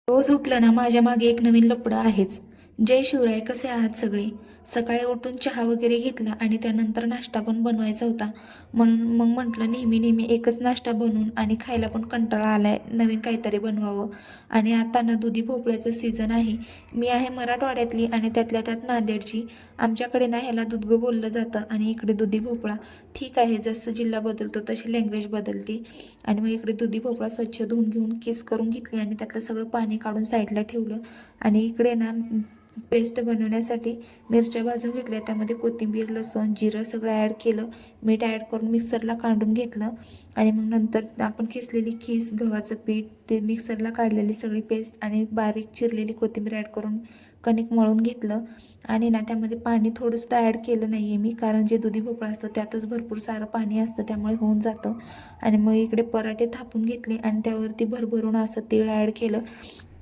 रोज उठलं ना माझ्या मागे एक नवीन लफडं आहेच. जय शिवराय, कसे आहात सगळे? सकाळी उठून चहा वगैरे घेतला आणि त्यानंतर नाश्ता पण बनवायचा होता. म्हणून मग म्हटलं नेहमी नेहमी एकच नाश्ता बनवून आणि खायला पण कंटाळा आलाय, नवीन काहीतरी बनवावं. आणि आता ना दुधी भोपळ्याचं सीझन आहे. मी आहे मराठवाड्यातली आणि त्यातल्या त्यात नांदेडची. आमच्याकडे ना ह्याला दुधगं बोललं जातं आणि इकडे दुधी भोपळा. ठीक आहे, जसं जिल्हा बदलतो तशी लँग्वेज बदलते. आणि मग इकडे दुधी भोपळा स्वच्छ धुवून घेऊन किस करून घेतली आणि त्यातलं सगळं पाणी काढून साईडला ठेवलं. आणि इकडे ना पेस्ट बनवण्यासाठी मिरच्या भाजून घेतल्या, त्यामध्ये कोथिंबीर, लसूण, जिरं सगळं ॲड केलं. मीठ ॲड करून मिक्सरला काढून घेतलं. आणि मग नंतर आपण किसलेली खीस, गव्हाचं पीठ, ते मिक्सरला काढलेली सगळी पेस्ट आणि बारीक चिरलेली कोथिंबीर ॲड करून कणिक मळून घेतलं. आणि ना त्यामध्ये पाणी थोडंसुद्धा ॲड केलं नाही आहे मी, कारण जे दुधी भोपळा असतो त्यातच भरपूर सारं पाणी असतं, त्यामुळे होऊन जातं. आणि मग इकडे पराठे थापून घेतले आणि त्यावरती भरभरून असं तीळ ॲड केलं.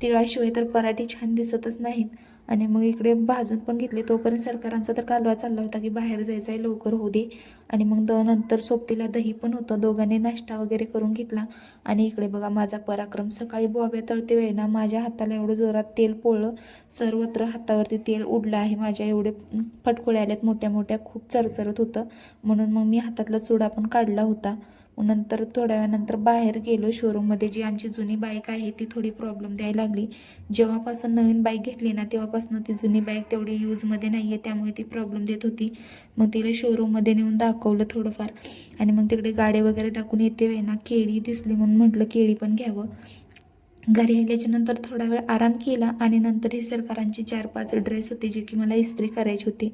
तिळाशिवाय तर पराठे छान दिसतच नाहीत. आणि मग इकडे भाजून पण घेतले. तोपर्यंत सरकारांचा तर कालवा चालला होता की बाहेर जायचं आहे, लवकर होऊ दे. आणि मग नंतर सोबतीला दही पण होतं. दोघांनी नाश्ता वगैरे करून घेतला. आणि इकडे बघा माझा पराक्रम. सकाळी बोब्या तळते वेळी ना माझ्या हाताला एवढं जोरात तेल पोळलं, सर्वत्र हातावरती तेल उडलं आहे माझ्या. एवढे फटकुळे आल्यात मोठ्या मोठ्या, खूप चरचरत होतं. म्हणून मग मी हातातला चुडा पण काढला होता. नंतर थोड्या वेळानंतर बाहेर गेलो शोरूममध्ये. जी आमची जुनी बाईक आहे ती थोडी प्रॉब्लेम द्यायला लागली. जेव्हापासून नवीन बाईक घेतली ना तेव्हापासून ती जुनी बाईक तेवढी यूजमध्ये नाही आहे, त्यामुळे ती प्रॉब्लेम देत होती. मग तिला शोरूममध्ये नेऊन दाखवलं थोडंफार. आणि मग तिकडे गाडी वगैरे दाखवून येते वेळी ना केळी दिसली, म्हणून म्हटलं केळी पण घ्यावं. घरी आल्याच्या नंतर थोडा वेळ आराम केला आणि नंतर ही सरकारांची 4-5 ड्रेस होते जे की मला इस्त्री करायची होती.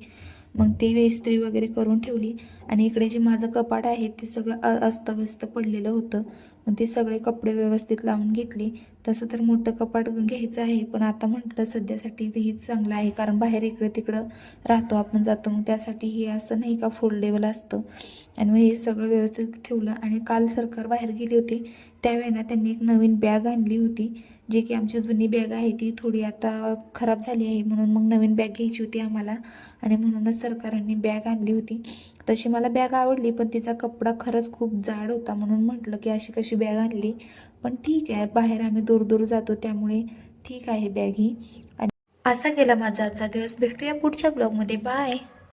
मग ती इस्त्री वगैरे करून ठेवली. आणि इकडे जे माझं कपाट आहे ते सगळं अस्तव्यस्त पडलेलं होतं. मग ते सगळे कपडे व्यवस्थित लावून घेतली. तसं तर मोठं कपाट घ्यायचं आहे, पण आता म्हटलं सध्यासाठी हेच चांगलं आहे, कारण बाहेर इकडे तिकडं राहतो आपण, जातो. मग त्यासाठी हे असं नाही का फोल्डेबल असतं. आणि मग हे सगळं व्यवस्थित ठेवलं. आणि काल सरकार बाहेर गेली होती त्यावेळेला त्यांनी एक नवीन बॅग आणली होती, जी की आमची जुनी बॅग आहे ती थोडी आता खराब झाली आहे, म्हणून मग नवीन बॅग घ्यायची होती आम्हाला. आणि म्हणूनच सरकारांनी बॅग आणली होती. तशी मला बॅग आवडली, पण तिचा कपडा खरंच खूप जाड होता, म्हणून म्हटलं की अशी कशी बॅग आणली. पण ठीक आहे, बाहेर आम्ही दूर दूर जातो त्यामुळे ठीक आहे बॅग ही. आणि असा गेला माझा आजचा दिवस. भेटूया पुढच्या ब्लॉगमध्ये. बाय.